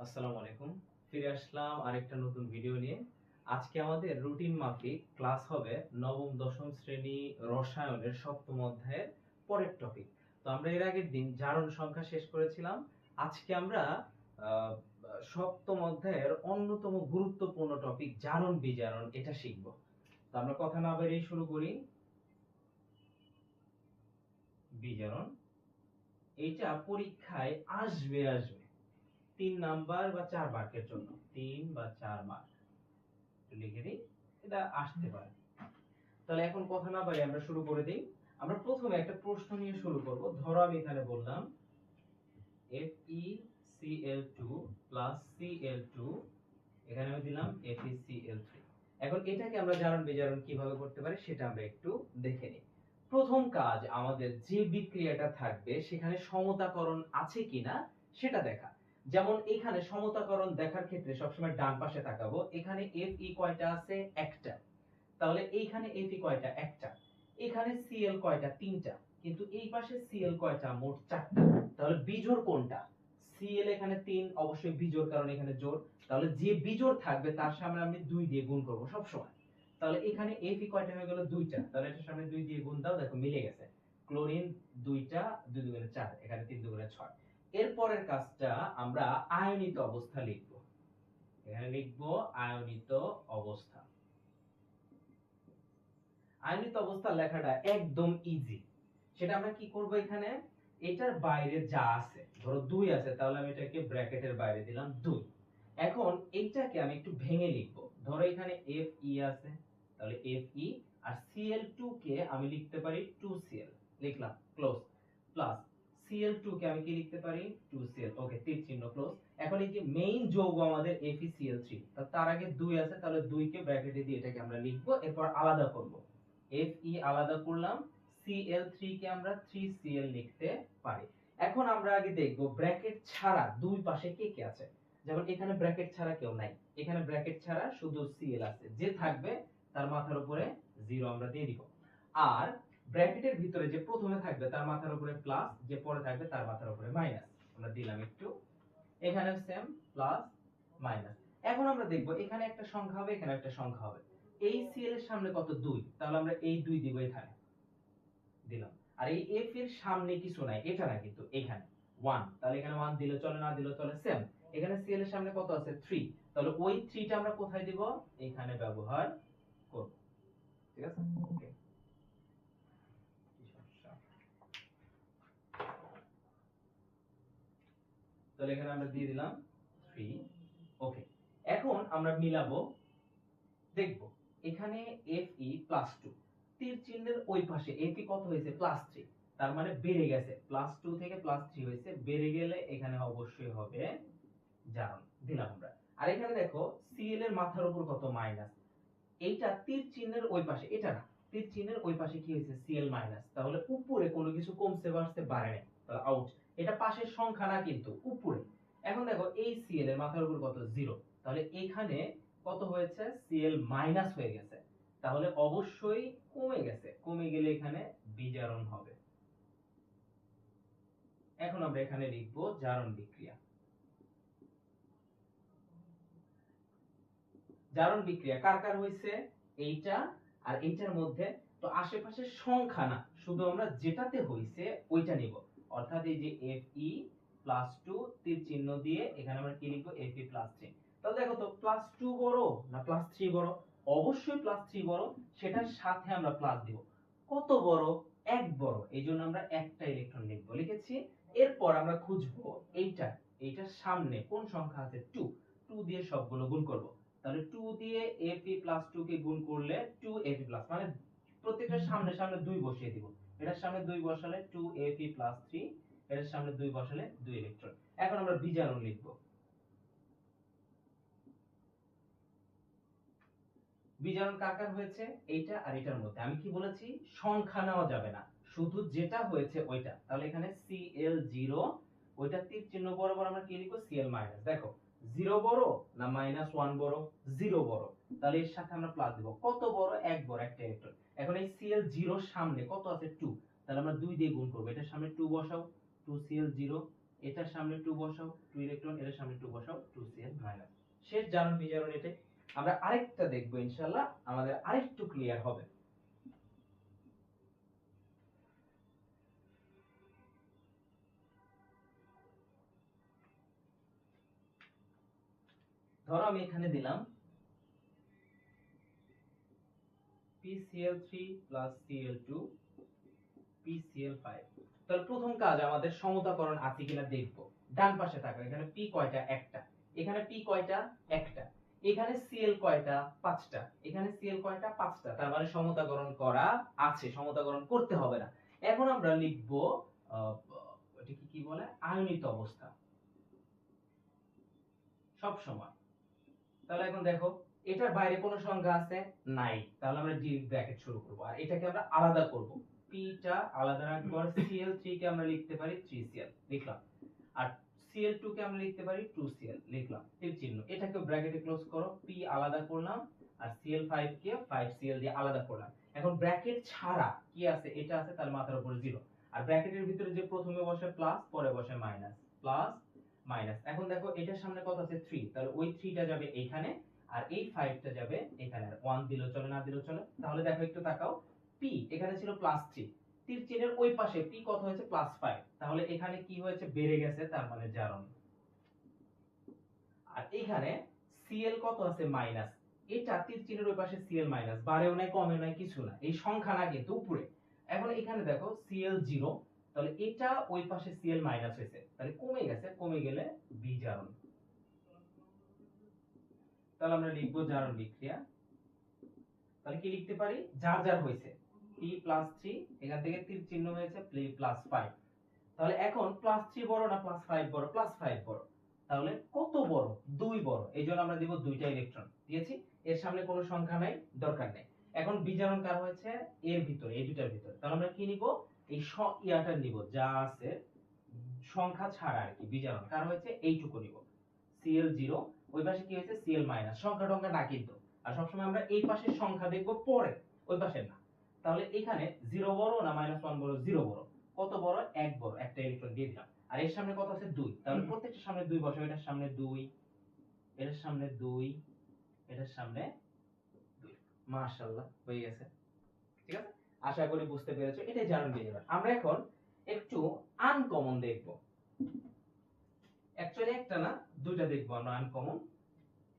আসসালামু আলাইকুম। ফিরে আসলাম আরেকটা নতুন ভিডিও নিয়ে। আজকে আমাদের রুটিন মাফিক ক্লাস হবে নবম দশম শ্রেণী রসায়নের সপ্তম অধ্যায়ের পরের টপিক। তো আমরা এর আগের দিন জারণ সংখ্যা শেষ করেছিলাম। আজকে আমরা আহ, সপ্তম অধ্যায়ের অন্যতম গুরুত্বপূর্ণ টপিক জারণ বিজারণ এটা শিখব। তো আমরা কথা না বাড়িয়ে শুরু করি। বিজারণ এটা পরীক্ষায় আসবে 3 নাম্বার বা 4 মার্কের জন্য, 3 বা 4 মার্ক লিখে দিই, এটা আসতে পারে। তাহলে এখন কথা না বাড়িয়ে আমরা শুরু করে দিই। আমরা প্রথমে একটা প্রশ্ন নিয়ে শুরু করব। ধরো আমি এখানে বললাম FeCl2 প্লাস Cl2, এখানে আমি দিলাম FeCl3। এখন এটাকে আমরা জারণ বিজারণ কিভাবে করতে পারি সেটা আমরা একটু দেখে নিই। প্রথম কাজ আমাদের যে বিক্রিয়াটা থাকবে সেখানে সমতাকরণ আছে কিনা সেটা দেখা। যেমন এখানে সমতাকরণ দেখার ক্ষেত্রে সবসময় ডান পাশে তাকাবো। এখানে Fe কয়টা আছে? একটা। তাহলে এইখানে Fe কয়টা? একটা। এখানে Cl কয়টা? তিনটা। কিন্তু এই পাশে Cl কয়টা? মোট চারটা। তাহলে বিজোড় কোনটা? Cl এখানে 3, অবশ্যই বিজোড়, কারণ এখানে জোড়। তাহলে যে বিজোড় থাকবে তার সামনে আমি 2 দিয়ে গুণ করব সব সময়। তাহলে এখানে Fe কয়টা হয়ে গেল? দুইটা। তাহলে এটার সামনে 2 দিয়ে গুণ দাও, দেখো মিলে গেছে। ক্লোরিন দুইটা, 2 দুগুণে 4, এখানে 3 দুগুণে 6। এর পরের কাজটা আমরা আয়নিত অবস্থা লিখব। এখানে লিখব আয়নিত অবস্থা। আয়নিত অবস্থা লেখাটা একদম ইজি। সেটা আমরা কি করব? এখানে এটার বাইরে যা আছে, ধরো 2 আছে, তাহলে আমি এটাকে ব্র্যাকেটের বাইরে দিলাম 2। এখন এইটাকে আমি একটু ভেঙে লিখব। ধরো এখানে Fe আছে, তাহলে Fe, আর Cl2 কে আমি লিখতে পারি 2Cl, লিখলাম ক্লোজ, প্লাস Cl2 কে আমি কি লিখতে পারি? 2Cl, ওকে, তীর চিহ্ন ক্লোজ। এখন এই যে মেইন যৌগ আমাদের FeCl3, তার আগে 2 আছে, তাহলে 2 কে ব্র্যাকেটে দিয়ে এটাকে আমরা লিখব, এরপর আলাদা করব। Fe আলাদা করলাম, Cl3 কে আমরা 3Cl লিখতে পারি। এখন আমরা আগে দেখব ব্র্যাকেট ছাড়া দুই পাশে কে কে আছে। যেমন এখানে ব্র্যাকেট ছাড়া কেউ নাই, এখানে ব্র্যাকেট ছাড়া শুধু Cl আছে। যে থাকবে তার মাথার উপরে 0 আমরা দিয়ে দিব। আর ব্র্যাকেটের ভিতরে যে প্রথমে থাকবে তার মাথার উপরে প্লাস, যে পরে থাকবে তার মাথার উপরে মাইনাস, আমরা দিলাম একটু। এখানে সেম, প্লাস মাইনাস। এখন আমরা দেখব এখানে একটা সংখ্যা হবে, এখানে একটা সংখ্যা হবে। এই Cl এর সামনে কত? 2, তাহলে আমরা এই 2 দিব, এখানে দিলাম। আর এই F এর সামনে কিছু নাই, এটা না কিন্তু, এখানে 1, তাহলে এখানে 1 দিলে চলে, না দিলে চলে, সেম। এখানে Cl এর সামনে কত আছে? 3, তাহলে ওই 3টা আমরা কোথায় দিব? এখানে ব্যবহার করব। ঠিক আছে, ওকে। কি সমস্যা? তাহলে এখানে আমরা দিয়ে দিলাম 3, ওকে। এখন আমরা মিলাবো, দেখব এখানে Fe+2, তীর চিহ্নের ওই পাশে Fe কত হয়েছে? +3, তার মানে বেড়ে গেছে, +2 থেকে +3 হয়েছে, বেড়ে গেলে এখানে অবশ্যই হবে জারণ, দিলাম আমরা। আর এখানে দেখো Cl এর মাথার উপর কত? মাইনাস। এইটা তীর চিহ্নের ওই পাশে, এটা না, তীর চিহ্নের ওই পাশে কি হয়েছে? Cl মাইনাস, তাহলে উপরে কোনো কিছু কমছে বাড়ছে? বাড়ে নাই, তাহলে আউট। এটা পাশের সংখ্যা না কিন্তু, উপরে। এখন দেখো এই Cl এর মাথার উপর কত? 0, তাহলে এখানে কত হয়েছে? Cl মাইনাস হয়ে গেছে, তাহলে অবশ্যই কমে গেছে, কমে গেলে এখানে বিজারণ হবে। এখন আমরা এখানে লিখবো জারণ বিক্রিয়া। জারণ বিক্রিয়া কার কার হইছে? এইটা আর এইটার মধ্যে। তো আশেপাশের সংখ্যা না, শুধু আমরা যেটাতে হইছে ওইটা নিব। অর্থাৎ এই যে Fe+2 তীর চিহ্ন দিয়ে এখানে আমরা কি লিখবো? Fe+3। তাহলে দেখো তো +2 বড় না +3 বড়? অবশ্যই +3 বড়, সেটার সাথে আমরা প্লাস দিব। কত বড়? 1 বড়, এইজন্য আমরা একটা ইলেকট্রন লিখবো, লিখেছি। এরপর আমরা খুঁজবো এইটা, এইটার সামনে কোন সংখ্যা আছে? 2, 2 দিয়ে সবগুলো গুণ করব। তাহলে 2 দিয়ে Fe+2 কে গুণ করলে 2Fe+, মানে প্রত্যেকটার সামনে সামনে 2 বসিয়ে দিব। এটার সামনে 2 বসালে 2Fe+3, এটার সামনে 2 বসালে 2 ইলেকট্রন। এখন আমরা বিজারণ লিখব। বিজারণ কার কার হয়েছে? এইটা আর এটার মধ্যে। আমি কি বলেছি? সংখ্যা নেওয়া যাবে না, শুধু যেটা হয়েছে ওইটা। তাহলে এখানে Cl0, ওইটা তীর চিহ্ন বরাবর আমরা কি লিখব? Cl-। দেখো 0 বড় না -1 বড়? 0 বড়, তাহলে এর সাথে আমরা প্লাস দিব। কত বড়? 1 বড়, একটা ইলেকট্রন। এখন এই Cl0 এর সামনে কত আছে? 2, তাহলে আমরা 2 দিয়ে গুণ করব। এটার সামনে 2 বসাও, 2Cl0, এটার সামনে 2 বসাও, 2 ইলেকট্রন, এর সামনে 2 বসাও, 2Cl মাইনাস। শেষ জারণ বিজারণ এটাই। আমরা আরেকটা দেখব ইনশাআল্লাহ, আমাদের আরেকটু ক্লিয়ার হবে। ধরো আমি এখানে দিলাম PCl3 Cl2 PCl5। তাহলে প্রথম কাজ আমাদের সমতাকরণ আছে কিনা দেখব। ডান পাশে থাকা এখানে P কয়টা? একটা। এখানে P কয়টা? একটা। এখানে Cl কয়টা? পাঁচটা। এখানে Cl কয়টা? পাঁচটা। তার মানে সমতাকরণ করা আছে, সমতাকরণ করতে হবে না। এখন আমরা লিখব এটাকে কি বলে? আয়নিত অবস্থা সব সময়। তাহলে এখন দেখো এটার বাইরে কোনো সংখ্যা আছে? নাই। তাহলে আমরা ডিরেক্ট ব্র্যাকেট শুরু করব। আর এটাকে আমরা আলাদা করব। P টা আলাদা রাখবো, আর Cl3 কে আমরা লিখতে পারি 3Cl লিখলাম। আর Cl2 কে আমরা লিখতে পারি 2Cl লিখলাম। তীর চিহ্ন। এটাকে ব্র্যাকেটে ক্লোজ করো। P আলাদা করলাম আর Cl5 কে 5Cl দিয়ে আলাদা করলাম। এখন ব্র্যাকেট ছাড়া কি আছে? এটা আছে, তাহলে মাথার উপরে 0। আর ব্র্যাকেটের ভিতরে যে প্রথমে বসে প্লাস, পরে বসে মাইনাস, প্লাস মাইনাস। এখন দেখো এটার সামনে কত আছে? 3, তাহলে ওই 3 টা যাবে এইখানে, আর এই 5 টা যাবে এখানে। আর 1 দিলেও চলে, না দিলেও চলে। তাহলে দেখো একটু তাকাও, P এখানে ছিল +3, তীর চিহ্নের ওই পাশে P কত হয়েছে? +5। তাহলে এখানে কি হয়েছে? বেড়ে গেছে, তার মানে জারণ। আর এখানে Cl কত আছে? মাইনাস। এটা তীর চিহ্নের ওই পাশে Cl মাইনাস, বাড়েও নাই কমেও নাই কিছু না, এই সংখ্যা না কিন্তু উপরে। এখন এখানে দেখো Cl 0, তাহলে এটা ওই পাশে Cl মাইনাস হয়েছে, তাহলে কমে গেছে, কমে গেলে বিজারণ। তাহলে আমরা লিখবো জারণ বিক্রিয়া। তাহলে কি লিখতে পারি? যার যার হয়েছে P+3, এখান থেকে তীর চিহ্ন হয়েছে +5। তাহলে এখন +3 বড় না +5 বড়? +5 বড়। তাহলে কত বড়? 2 বড়। এইজন্য আমরা দিব 2টা ইলেকট্রন দিয়েছি। এর সামনে কোনো সংখ্যা নাই, দরকার নেই। এখন বিজারণ কার হয়েছে? এর ভিতরে, এই দুটার ভিতরে। তাহলে আমরা কি নিব? এই ইয়াটা নিব, যা আছে সংখ্যা ছাড়া আর কি। বিজারণ কার হয়েছে? এইটুকু নিব। Cl0, ওই পাশে কি হয়েছে? Cl মাইনাস, সংখ্যা টংখ্যা না কিন্তু। আর সবসময় আমরা এই পাশের সংখ্যা দেখব পরে, ওই পাশের না। তাহলে এখানে 0 বড় না -1 বড়? 0 বড়। কত বড়? 1 বড়। একটা ইলেকট্রন দিয়ে দিলাম। আর এর সামনে কত আছে? 2। তাহলে প্রত্যেকটার সামনে 2 বসাবো। এটার সামনে 2, এটার সামনে 2, এটার সামনে 2। মাশাআল্লাহ, হয়ে গেছে। ঠিক আছে? আশা করি বুঝতে পেরেছো। এটাই জারণ বিজারণ। আমরা এখন একটু আনকমন দেখব। অ্যাকচুয়ালি একটা না, দুইটা দেখব আমরা আনকমন।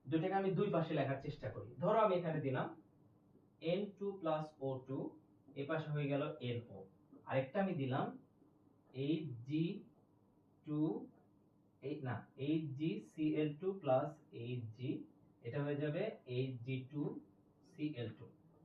দুইটাকে আমি দুই পাশে লেখার চেষ্টা করি। ধরো আমি এখানে দিলাম N2 + O2, এই পাশে হয়ে গেল NO। আরেকটা আমি দিলাম Hg2, এই না, HgCl2 + Hg, এটা হয়ে যাবে Hg2Cl2।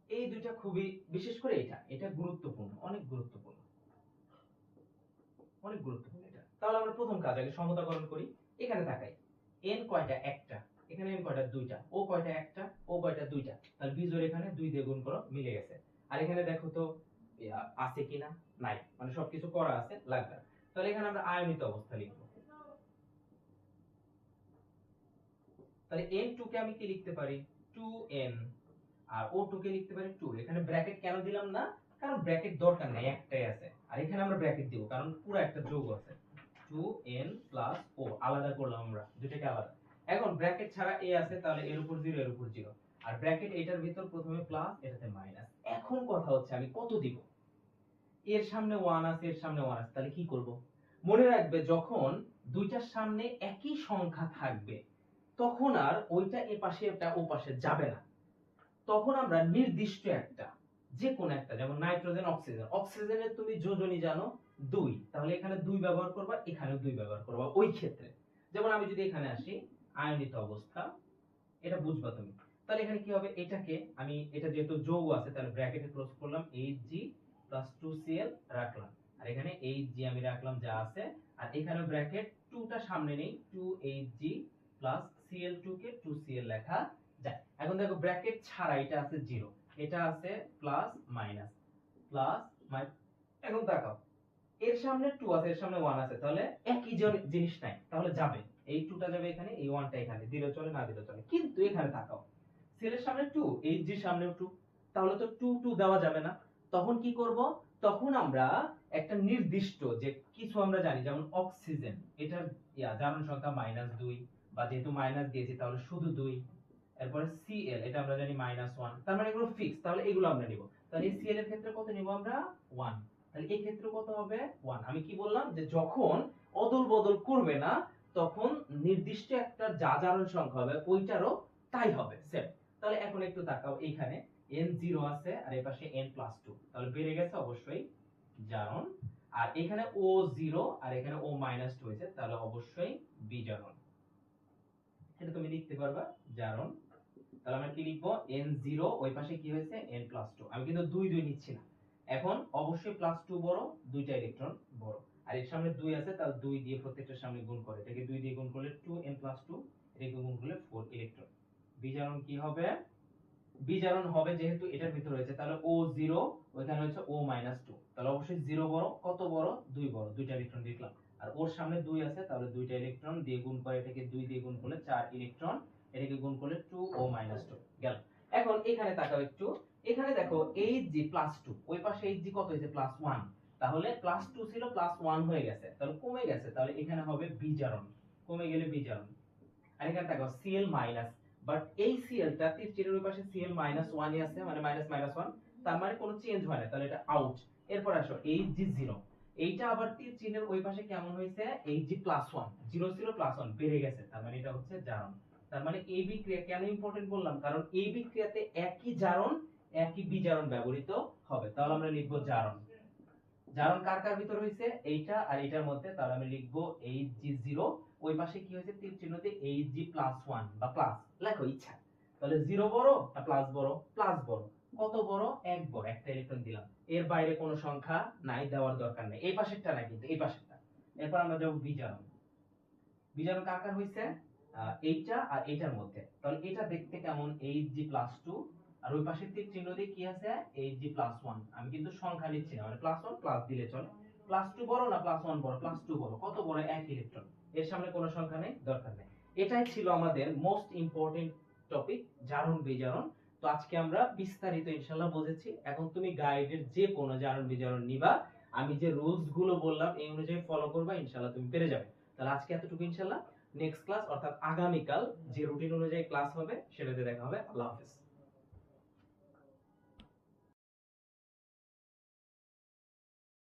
এই দুইটা খুবই, বিশেষ করে এটা গুরুত্বপূর্ণ, অনেক গুরুত্বপূর্ণ, অনেক গুরুত্বপূর্ণ এটা। তাহলে আমরা প্রথম কাজ আগে সমতাকরণ করি। এখানে তাকাই, N কয়টা? একটা। এখানে N কয়টা? দুইটা। O কয়টা? একটা। O কয়টা? দুইটা। তাহলে বিজোড় এখানে 2 দিয়ে গুণ করো, মিলে গেছে। আর এখানে দেখো তো আছে কিনা? নাই, মানে সবকিছু করা আছে, লাগবে না। তাহলে এখানে আমরা আয়নিত অবস্থা লিখব। তাহলে N2 কে আমি কি লিখতে পারি? 2N। আর O2 কে লিখতে পারি 2। এখানে ব্র্যাকেট কেন দিলাম না? কারণ ব্র্যাকেট দরকার নাই, একটাই আছে। আর এখানে আমরা ব্র্যাকেট দিব কারণ পুরো একটা যৌগ আছে। 2N + O আলাদা করলাম আমরা, দুটোকে আলাদা। এখন ব্র্যাকেট ছাড়া A আছে, তাহলে এর উপর 0, এর উপর 0। আর ব্র্যাকেট এটার ভিতর প্রথমে প্লাস, এটাতে মাইনাস। এখন কথা হচ্ছে আমি কত দিব? এর সামনে 1 আছে, এর সামনে 1 আছে, তাহলে কি করব? মনে রাখবে, যখন দুইটার সামনে একই সংখ্যা থাকবে তখন আর ওইটা এ পাশে এটা ও পাশে যাবে না। তখন আমরা নির্দিষ্ট একটা, যে কোন একটা, যেমন নাইট্রোজেন, অক্সিজেন। অক্সিজেনের তুমি যোজনী জানো 2, তাহলে এখানে 2 ব্যবহার করবা, এখানেও 2 ব্যবহার করবা ওই ক্ষেত্রে। যেমন আমি যদি এখানে আসি আয়নিত অবস্থা, এটা বুঝবা তুমি। তাহলে এখানে কি হবে? এটাকে আমি, এটা যেহেতু যৌগ আছে, তাহলে ব্র্যাকেটে ক্লোজ করলাম, Hg + 2Cl রাখলাম। আর এখানে Hg আমি রাখলাম যা আছে। আর এখানে ব্র্যাকেট 2 টা সামনে নেই, 2Hg + Cl2 কে 2Cl লেখা যায়। এখন দেখো ব্র্যাকেট ছাড়া এটা আছে 0, এটা আছে প্লাস মাইনাস, প্লাস মাইনাস। এখন তাকাও, এর সামনে 2 আছে, এর সামনে 1 আছে, তাহলে একই জিনিস নাই, তাহলে যাবে। এই 2 টা যাবে এখানে, এই 1 টা এখানে, দিলে চলে, না দিলে চলে। কিন্তু এখানে তাকাও, সেল এর সামনে 2, Hg এর সামনেও 2, তাহলে তো 2 2 দেওয়া যাবে না। তখন কি করব? তখন আমরা একটা নির্দিষ্ট যে কিছু আমরা জানি, যেমন অক্সিজেন, এটার জারণ সংখ্যা -2, বা যেহেতু মাইনাস দিয়েছি তাহলে শুধু 2। এরপরে Cl, এটা আমরা জানি -1, তার মানে এগুলো ফিক্স, তাহলে এগুলো আমরা নিব। তাহলে এই Cl এর ক্ষেত্রে কত নিব আমরা? 1। তাহলে এই ক্ষেত্রে কত হবে? 1। আমি কি বললাম যে যখন অদল বদল করবে না তখন নির্দিষ্ট একটা যা জারণ সংখ্যা হবে ওইটারও তাই হবে সেম। তাহলে এখন একটু তাকাও, এইখানে n0 আছে আর এই পাশে n+2, তাহলে বেড়ে গেছে অবশ্যই জারণ। আর এখানে O0 আর এখানে O-2 হয়েছে, তাহলে অবশ্যই বিজারণ। এটা তুমি লিখতে পারবা জারণ। তাহলে আমরা কি লিখবো? n0, ওই পাশে কি হয়েছে? n+2। আমি কিন্তু 2 2 নিচ্ছি না, এখন অবশ্যই +2 বড়, দুইটা ইলেকট্রন বড়। আর এর সামনে 2 আছে, তাহলে 2 দিয়ে প্রত্যেকটার সামনে গুণ করে, এটাকে 2 দিয়ে গুণ করলে 2n+2, এটাকে গুণ করলে 4 ইলেকট্রন। বিজারণ কি হবে? বিজারণ হবে যেহেতু এটার ভিতর রয়েছে, তাহলে O0, ওইখানে হচ্ছে O-2, তাহলে অবশ্যই 0 বড়। কত বড়? 2 বড়, দুইটা ইলেকট্রন লিখলাম। আর ওর সামনে 2 আছে, তাহলে দুইটা ইলেকট্রন দিয়ে গুণ করে, এটাকে 2 দিয়ে গুণ করলে 4 ইলেকট্রন, এটাকে গুণ করলে 2O-2 গেল। এখন এখানে তাকাও একটু, এখানে দেখো Hg +2, ওই পাশে Hg কত হয়েছে? +1, তাহলে +2 ছিল +1 হয়ে গেছে, তাহলে কমে গেছে, তাহলে এখানে হবে বিজারণ, কমে গেলে বিজারণ। আর এখানে দেখো Cl মাইনাস, বাট এই Cl টা তীর চিহ্নের ওই পাশে Cl -1 ই আছে, মানে -1, তার মানে কোনো চেঞ্জ হয় না, তাহলে এটা আউট। এরপর আসো Hg0, এইটা আবার তীর চিহ্নের ওই পাশে কেমন হয়েছে? Hg+1, 0 ছিল +1 বেড়ে গেছে, তার মানে এটা হচ্ছে জারণ। তার মানে এই বিক্রিয়া কেন ইম্পর্টেন্ট বললাম? কারণ এই বিক্রিয়াতে একই জারণ একই বিজারণ ব্যবহৃত হবে, তাহলে আমরা লিখবো জারণ। জারণ কার কার ভিতর হইছে? এইটা আর এটার মধ্যে, তাহলে আমি লিখবো Hg0, ওই পাশে কি হয়েছে? তীর চিহ্নতে Hg+1 বা প্লাস লেখো ইচ্ছা। তাহলে 0 বড় না প্লাস বড়? প্লাস বড়। কত বড়? 1 বড়, একটা ইলেকট্রন দিলাম। এর বাইরে কোনো সংখ্যা নাই, দেওয়ার দরকার নেই। এই পাশেরটা না কিন্তু, এই পাশেরটা। এরপর আমরা যাব বিজারণ। বিজারণ কার কার হইছে? এইটা আর এইটার মধ্যে, তাহলে এটা দেখতে কেমন? Hg+2, আর ওই পাশের তীর চিহ্ন দিয়ে কি আছে? Hg+1। আমি কিন্তু সংখ্যা নিচ্ছি না, মানে +1 প্লাস দিলে চলে। +2 বড় না +1 বড়? +2 বড়। কত বড়? 1 ইলেকট্রন। এর সামনে কোনো সংখ্যা নেই, দরকার নেই। এটাই ছিল আমাদের মোস্ট ইম্পর্টেন্ট টপিক, জারণ বিজারণ। তো আজকে আমরা বিস্তারিত ইনশাআল্লাহ বুঝেছি। এখন তুমি গাইডের যে কোনো জারণ বিজারণ নিবা, আমি যে রুলস গুলো বললাম এই অনুযায়ী ফলো করবা, ইনশাআল্লাহ তুমি পেরে যাবে। তাহলে আজকে এতটুকু ইনশাআল্লাহ। নেক্সট ক্লাস অর্থাৎ আগামীকাল যে রুটিন অনুযায়ী ক্লাস হবে সেটাতে দেখা হবে। আল্লাহ হাফেজ।